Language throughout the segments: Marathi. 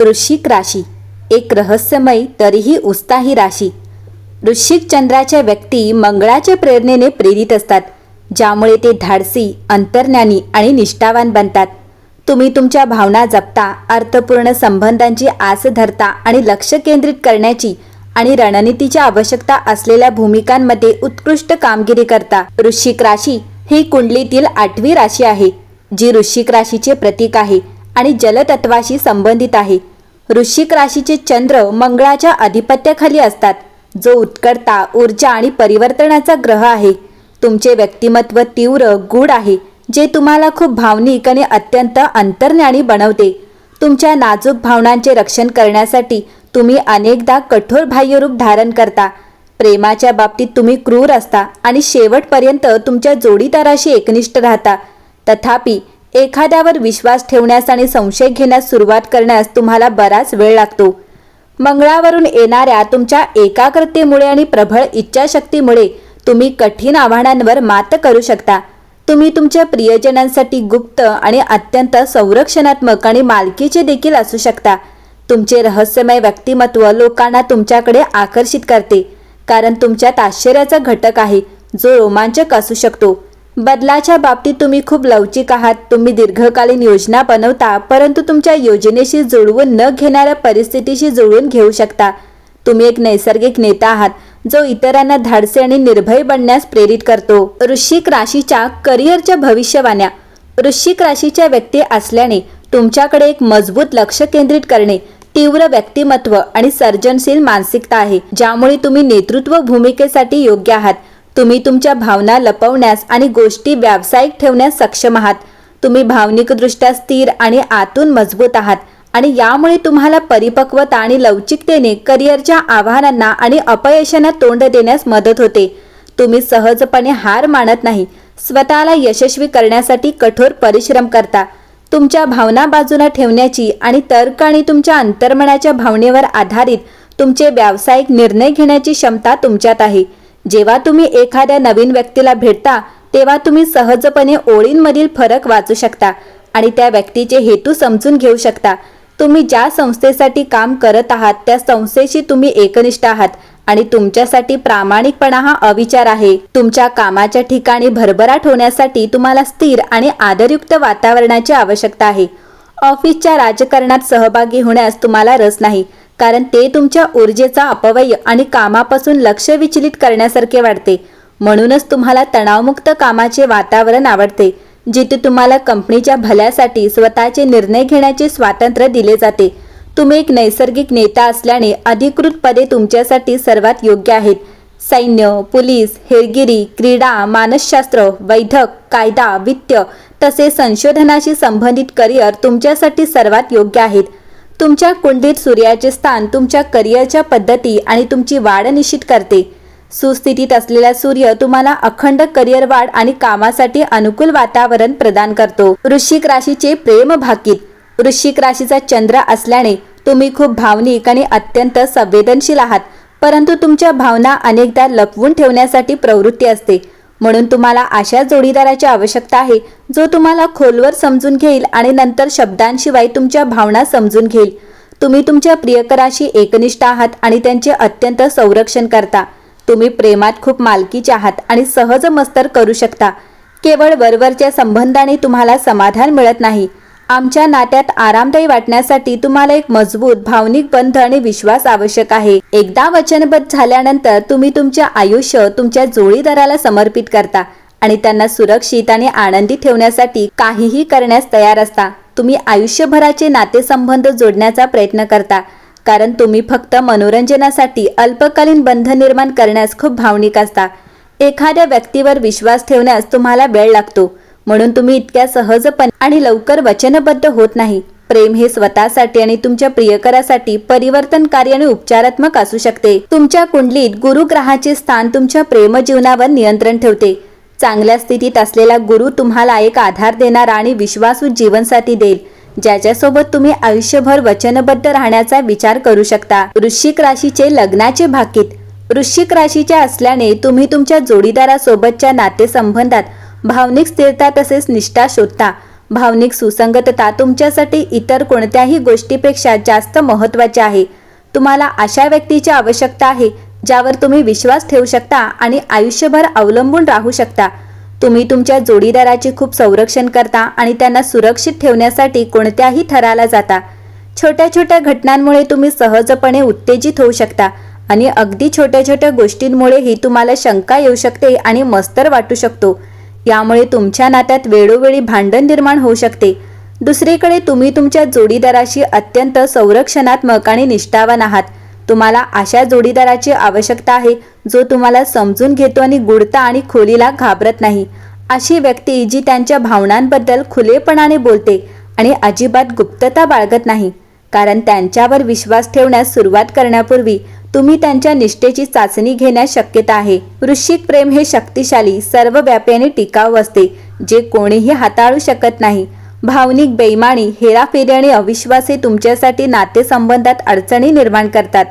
वृश्चिक राशी एक रहस्यमय तरीही उत्साही राशी। वृश्चिक चंद्राच्या व्यक्ती मंगळाच्या प्रेरणेने प्रेरित असतात, ज्यामुळे ते धाडसी, अंतर्ज्ञानी आणि निष्ठावान बनतात। तुम्ही तुमच्या भावना जपता, अर्थपूर्ण संबंधांची आस धरता आणि लक्ष केंद्रित करण्याची आणि रणनीतीच्या आवश्यकता असलेल्या भूमिकांमध्ये उत्कृष्ट कामगिरी करता। वृश्चिक राशी ही कुंडलीतील 8वी राशी आहे, जी वृश्चिक राशीचे प्रतीक आहे आणि जलतत्वाशी संबंधित आहे। वृश्चिक राशीचे चंद्र मंगळाच्या अधिपत्याखाली असतात, जो उत्कटता, ऊर्जा आणि परिवर्तनाचा ग्रह आहे। तुमचे व्यक्तिमत्व तीव्र, गूढ आहे, जे तुम्हाला खूप भावनिक आणि अत्यंत अंतर्ज्ञानी बनवते। तुमच्या नाजूक भावनांचे रक्षण करण्यासाठी तुम्ही अनेकदा कठोर बाह्यरूप धारण करता। प्रेमाच्या बाबतीत तुम्ही क्रूर असता आणि शेवटपर्यंत तुमच्या जोडीदाराशी एकनिष्ठ राहता। तथापि एखाद्यावर विश्वास ठेवण्यास आणि संशय घेण्यास सुरुवात करण्यास तुम्हाला बराच वेळ लागतो। मंगळावरून येणाऱ्या तुमच्या एकाग्रतेमुळे आणि प्रबळ इच्छाशक्तीमुळे तुम्ही कठीण आव्हानांवर मात करू शकता। तुम्ही तुमच्या प्रियजनांसाठी गुप्त आणि अत्यंत संरक्षणात्मक आणि मालकीचे देखील असू शकता। तुमचे रहस्यमय व्यक्तिमत्व लोकांना तुमच्याकडे आकर्षित करते, कारण तुमच्यात आश्चर्याचा घटक आहे, जो रोमांचक असू शकतो। बदलाच्या बाबतीत तुम्ही खूप लवचिक आहात। तुम्ही दीर्घकालीन योजना बनवता, परंतु तुमच्या योजनेशी जुळवून न घेणाऱ्या परिस्थितीशी जुळवून घेऊ शकता। तुम्ही एक नैसर्गिक नेता आहात, जो इतरांना धाडसी आणि निर्भय बनण्यास प्रेरित करतो। वृश्चिक राशीच्या करिअरच्या भविष्यवाण्या। वृश्चिक राशीच्या व्यक्ती असल्याने तुमच्याकडे एक मजबूत लक्ष केंद्रित करणे, तीव्र व्यक्तिमत्व आणि सर्जनशील मानसिकता आहे, ज्यामुळे तुम्ही नेतृत्व भूमिकेसाठी योग्य आहात। तुम्ही तुमच्या भावना लपवण्यास आणि गोष्टी व्यावसायिक ठेवण्यास सक्षम आहात। तुम्ही भावनिकदृष्ट्या स्थिर आणि आतून मजबूत आहात आणि यामुळे तुम्हाला परिपक्वता आणि लवचिकतेने करिअरच्या आव्हानांना आणि अपयशांना तोंड देण्यास मदत होते। तुम्ही सहजपणे हार मानत नाही, स्वतःला यशस्वी करण्यासाठी कठोर परिश्रम करता। तुमच्या भावना बाजूला ठेवण्याची आणि तर्क आणि तुमच्या अंतर्मनाच्या भावनेवर आधारित तुमचे व्यावसायिक निर्णय घेण्याची क्षमता तुमच्यात आहे। जेव्हा तुम्ही एखाद्या नवीन व्यक्तीला भेटता, तेव्हा तुम्ही सहजपणे ओळींमधील फरक वाचू शकता आणि त्या व्यक्तीचे हेतू समजून घेऊ शकता। तुम्ही ज्या संस्थेसाठी काम करत आहात, त्या संस्थेशी तुम्ही एकनिष्ठ आहात आणि तुमच्यासाठी प्रामाणिकपणा हा अविचार आहे। तुमच्या कामाच्या ठिकाणी भरभराट होण्यासाठी तुम्हाला स्थिर आणि आदरयुक्त वातावरणाची आवश्यकता आहे। ऑफिसच्या राजकारणात सहभागी होण्यास तुम्हाला रस नाही, कारण ते तुमच्या ऊर्जेचा अपव्यय आणि कामापासून लक्ष विचलित करण्यासारखे वाटते। म्हणूनच तुम्हाला तणावमुक्त कामाचे वातावरण आवडते, जिथे तुम्हाला कंपनीच्या भल्यासाठी स्वतःचे निर्णय घेण्याचे स्वातंत्र्य दिले जाते। तुम्ही एक नैसर्गिक नेता असल्याने अधिकृत पदे तुमच्यासाठी सर्वात योग्य आहेत। सैन्य, पोलीस, हेरगिरी, क्रीडा, मानसशास्त्र, वैद्यक, कायदा, वित्त तसेच संशोधनाशी संबंधित करिअर तुमच्यासाठी सर्वात योग्य आहेत। तुमच्या कुंडलीत सूर्याचे स्थान तुमच्या करिअरच्या पद्धती आणि तुमची वाढ निश्चित करते। सुस्थितीत असलेला सूर्य तुम्हाला अखंड करिअर वाढ आणि कामासाठी अनुकूल वातावरण प्रदान करतो। वृश्चिक राशीचे प्रेम भाकीत। वृश्चिक राशीचा चंद्र असल्याने तुम्ही खूप भावनिक आणि अत्यंत संवेदनशील आहात, परंतु तुमच्या भावना अनेकदा लपवून ठेवण्यासाठी प्रवृत्ती असते। म्हणून तुम्हाला अशा जोडीदाराची आवश्यकता आहे, जो तुम्हाला खोलवर समजून घेईल आणि नंतर शब्दांशिवाय तुमच्या भावना समजून घेईल। तुम्ही तुमच्या प्रियकराशी एकनिष्ठ आहात आणि त्यांचे अत्यंत संरक्षण करता। तुम्ही प्रेमात खूप मालकीचे आहात आणि सहज मस्तर करू शकता। केवळ वरवरच्या संबंधाने तुम्हाला समाधान मिळत नाही। आमच्या नात्यात आरामदायी वाटण्यासाठी तुम्हाला एक मजबूत भावनिक बंध आणि विश्वास आवश्यक आहे। एकदा वचनबद्ध झाल्यानंतर तुम्ही तुमचे आयुष्य तुमच्या जोडीदाराला समर्पित करता आणि त्यांना सुरक्षित आणि आनंदी ठेवण्यासाठी काहीही करण्यास तयार असता। तुम्ही आयुष्यभराचे नातेसंबंध जोडण्याचा प्रयत्न करता, कारण तुम्ही फक्त मनोरंजनासाठी अल्पकालीन बंध निर्माण करण्यास खूप भावनिक असता। एखाद्या व्यक्तीवर विश्वास ठेवण्यास तुम्हाला वेळ लागतो, म्हणून तुम्ही इतक्या सहजपणे आणि लवकर वचनबद्ध होत नाही। प्रेम हे स्वतःसाठी आणि तुमच्या प्रियकरासाठी परिवर्तनकारी आणि उपचारात्मक असू शकते। तुमच्या कुंडलीत गुरु ग्रहाचे स्थान तुमच्या प्रेमजीवनावर नियंत्रण ठेवते। चांगल्या स्थितीत असलेला गुरु तुम्हाला एक आधार देणारा आणि विश्वासू जीवनसाथी देईल, ज्याच्यासोबत तुम्ही आयुष्यभर वचनबद्ध राहण्याचा विचार करू शकता। वृश्चिक राशीचे लग्नाचे भाकीत। वृश्चिक राशीच्या असल्याने तुम्ही तुमच्या जोडीदारासोबतच्या नातेसंबंधात भावनिक स्थिरता तसेच निष्ठा शोधता। भावनिक सुसंगतता तुमच्यासाठी इतर कोणत्याही गोष्टीपेक्षा जास्त महत्त्वाची आहे. तुम्हाला अशा व्यक्तीची आवश्यकता आहे ज्यावर तुम्ही विश्वास ठेवू शकता आणि आयुष्यभर अवलंबून राहू शकता. तुम्ही तुमच्या जोडीदाराचे खूप संरक्षण करता आणि त्यांना सुरक्षित ठेवण्यासाठी कोणत्याही थराला जाता. छोट्या छोट्या घटनांमुळे तुम्ही सहजपणे उत्तेजित होऊ शकता आणि अगदी छोट्या छोट्या गोष्टींमुळेही तुम्हाला शंका येऊ शकते आणि मस्तर वाटू शकतो. यामुळे तुमच्या नात्यात वेळोवेळी भांडण निर्माण होऊ शकते. दुसरीकडे तुम्ही तुमच्या जोडीदाराशी अत्यंत संरक्षणात्मक आणि निष्ठावान आहात. तुम्हाला अशा जोडीदाराची आवश्यकता आहे जो तुम्हाला समजून घेतो आणि गूढता आणि खोलीला घाबरत नाही. अशी व्यक्ती जी त्यांच्या भावनांबद्दल खुलेपणाने बोलते आणि अजिबात गुप्तता बाळगत नाही. कारण त्यांच्यावर विश्वास ठेवण्यास सुरुवात करण्यापूर्वी तुम्ही त्यांच्या निष्ठेची चाचणी घेण्यास शक्यता आहे. वृश्चिक प्रेम हे शक्तिशाली, सर्वव्यापी आणि टिकाऊ असते जे कोणीही हाताळू शकत नाही. भावनिक बेईमानी, हेराफेरी आणि अविश्वास हे तुमच्यासाठी नातेसंबंधात अडचणी निर्माण करतात.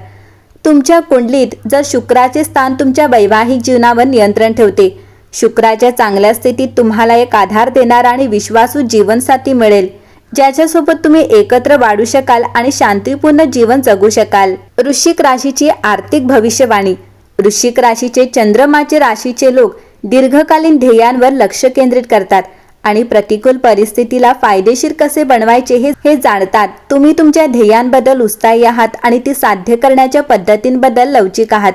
तुमच्या कुंडलीत जर शुक्राचे स्थान तुमच्या वैवाहिक जीवनावर नियंत्रण ठेवते. शुक्राच्या चांगल्या स्थितीत तुम्हाला एक आधार देणारा आणि विश्वासू जीवनसाथी मिळेल ज्याच्यासोबत तुम्ही एकत्र वाढू शकाल आणि शांतीपूर्ण जीवन जगू शकाल. वृश्चिक राशीची आर्थिक भविष्यवाणी. वृश्चिक राशीचे चंद्रमाचे राशीचे लोक दीर्घकालीन ध्येयांवर लक्ष केंद्रित करतात आणि प्रतिकूल परिस्थितीला फायदेशीर कसे बनवायचे हे जाणतात. तुम्ही तुमच्या ध्येयांबद्दल उत्साही आहात आणि ती साध्य करण्याच्या पद्धतींबद्दल लवचिक आहात.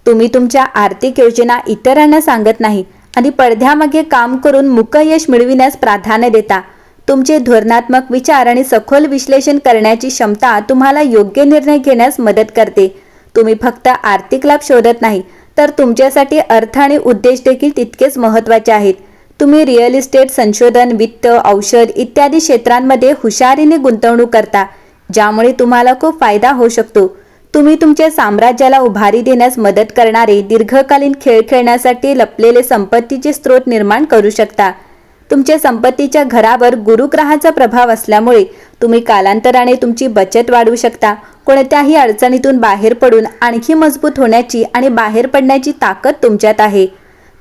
तुम्ही तुमच्या आर्थिक योजना इतरांना सांगत नाही आणि पडद्यामागे काम करून मुक यश मिळविण्यास प्राधान्य देता. तुमचे धोरणात्मक विचार आणि सखोल विश्लेषण करण्याची क्षमता तुम्हाला योग्य निर्णय घेण्यास मदत करते. तुम्ही फक्त आर्थिक लाभ शोधत नाही तर तुमच्यासाठी अर्थ आणि उद्देश देखील तितकेच महत्त्वाचे आहेत. तुम्ही रिअल इस्टेट, संशोधन, वित्त, औषध इत्यादी क्षेत्रांमध्ये हुशारीने गुंतवणूक करता ज्यामुळे तुम्हाला खूप फायदा होऊ शकतो. तुम्ही तुमच्या साम्राज्याला उभारी देण्यास मदत करणारे दीर्घकालीन खेळ खेळण्यासाठी लपलेले संपत्तीचे स्रोत निर्माण करू शकता. तुमच्या संपत्तीच्या घरावर गुरुग्रहाचा प्रभाव असल्यामुळे तुम्ही कालांतराने तुमची बचत वाढवू शकता. कोणत्याही अडचणीतून बाहेर पडून आणखी मजबूत होण्याची आणि बाहेर पडण्याची ताकद तुमच्यात आहे.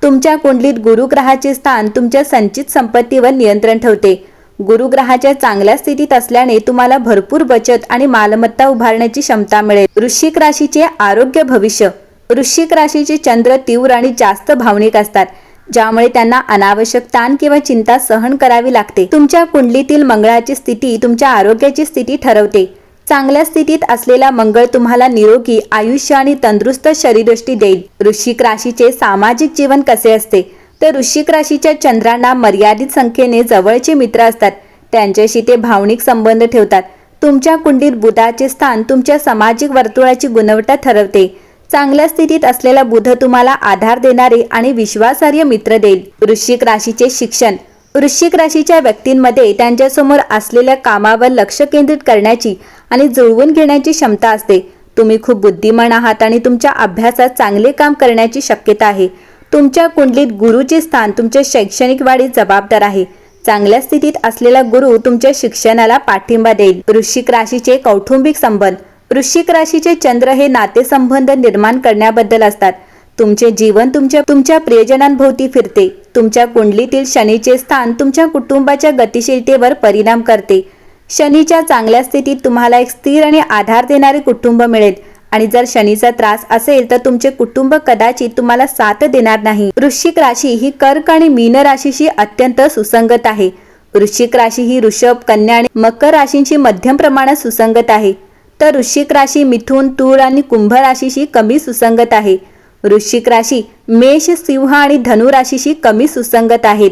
तुमच्या कुंडलीत गुरुग्रहाचे स्थान तुमच्या संचित संपत्तीवर नियंत्रण ठेवते. गुरुग्रहाच्या चांगल्या स्थितीत असल्याने तुम्हाला भरपूर बचत आणि मालमत्ता उभारण्याची क्षमता मिळेल. वृश्चिक राशीचे आरोग्य भविष्य. वृश्चिक राशीचे चंद्र तीव्र आणि जास्त भावनिक असतात ज्यामुळे त्यांना अनावश्यक ताण किंवा चिंता सहन करावी लागते. तुमच्या कुंडलीतील मंगळाची स्थिती तुमच्या आरोग्याची स्थिती ठरवते. चांगल्या स्थितीत असलेला मंगळ तुम्हाला निरोगी आयुष्य आणि तंदुरुस्त शरीरयष्टी देईल. वृश्चिक राशीचे सामाजिक जीवन कसे असते तर वृश्चिक राशीच्या चंद्रांना मर्यादित संख्येने जवळचे मित्र असतात. त्यांच्याशी ते भावनिक संबंध ठेवतात. तुमच्या कुंडलीत बुधाचे स्थान तुमच्या सामाजिक वर्तुळाची गुणवत्ता ठरवते. चांगल्या स्थितीत असलेला बुध तुम्हाला आधार देणारे आणि विश्वासार्ह मित्र देईल. वृश्चिक राशीचे शिक्षण. वृश्चिक राशीच्या व्यक्तींमध्ये त्यांच्यासमोर असलेल्या कामावर लक्ष केंद्रित करण्याची आणि जुळवून घेण्याची क्षमता असते. तुम्ही खूप बुद्धिमान आहात आणि तुमच्या अभ्यासात चांगले काम करण्याची शक्यता आहे. तुमच्या कुंडलीत गुरुचे स्थान तुमच्या शैक्षणिक वाढीस जबाबदार आहे. चांगल्या स्थितीत असलेला गुरु तुमच्या शिक्षणाला पाठिंबा देईल. वृश्चिक राशीचे कौटुंबिक संबंध. वृश्चिक राशीचे चंद्र हे नातेसंबंध निर्माण करण्याबद्दल असतात. तुमचे जीवन तुमच्या प्रियजनांभोवती फिरते. तुमच्या कुंडलीतील शनीचे स्थान तुमच्या कुटुंबाच्या गतिशीलतेवर परिणाम करते. शनीच्या चांगल्या स्थितीत तुम्हाला एक स्थिर आणि आधार देणारे कुटुंब मिळेल आणि जर शनीचा त्रास असेल तर तुमचे कुटुंब कदाचित तुम्हाला साथ देणार नाही. वृश्चिक राशी ही कर्क आणि मीन राशीशी अत्यंत सुसंगत आहे. वृश्चिक राशी ही ऋषभ, कन्या आणि मकर राशींशी मध्यम प्रमाणात सुसंगत आहे. तर वृश्चिक राशी मिथुन, तूळ आणि कुंभ राशीशी कमी सुसंगत आहे. वृश्चिक राशी मेष, सिंह आणि धनु राशीशी कमी सुसंगत आहेत.